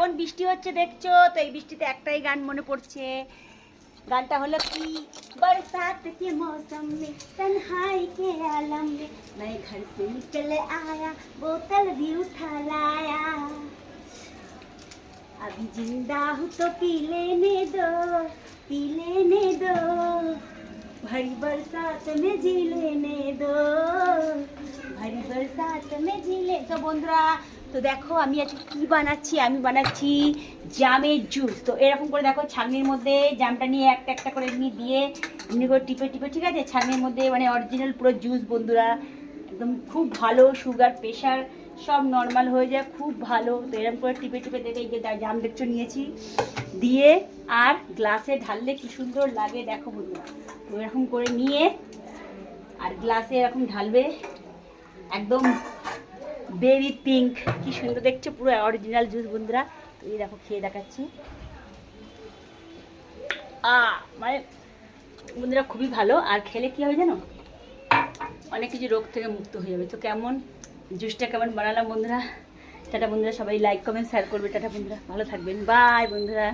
ভীষণ বৃষ্টি হচ্ছে দেখছো তো, এই বৃষ্টিতে একটাই গান মনে পড়ছে। गानটা হলো কি, बरसात के मौसम में तन्हाई के आलम में मैं घर से निकल आया बोतल भी उठा लाया अभी जिंदा हूँ तो पी लेने दो भरी बरसात में जी लेने दो भरी बरसात में जी ले। तो বন্ধুরা তো দেখো আমি আজকে কি বানাচ্ছি, আমি বানাচ্ছি জামের জুস। তো এরকম করে দেখো ছাগনির মধ্যে জামটা নিয়ে একটা একটা করে নিয়ে দিয়ে এমনি করে টিপে টিপে, ঠিক আছে, ছাগনির মধ্যে মানে অরিজিনাল পুরো জুস বন্ধুরা, একদম খুব ভালো, সুগার প্রেশার সব নর্মাল হয়ে যায়, খুব ভালো। তো এরকম করে টিপে টিপে দেখে এই যে জাম দেখছো নিয়েছি, দিয়ে আর গ্লাসে ঢাললে কি সুন্দর লাগে দেখো বন্ধুরা। তো এরকম করে নিয়ে আর গ্লাসে এরকম ঢালবে, একদম বেবি পিঙ্ক, কি সুন্দর দেখছো, পুরো অরিজিনাল জুস বন্ধুরা। তো এই দেখো খেয়ে দেখাচ্ছি, মানে বন্ধুরা খুবই ভালো। আর খেলে কি হবে জানো, অনেক কিছু রোগ থেকে মুক্ত হয়ে যাবে। তো কেমন জুসটা কেমন বানালাম বন্ধুরা, টাটা বন্ধুরা, সবাই লাইক কমেন্ট শেয়ার করবে, টাটা বন্ধুরা, ভালো থাকবেন, বাই বন্ধুরা।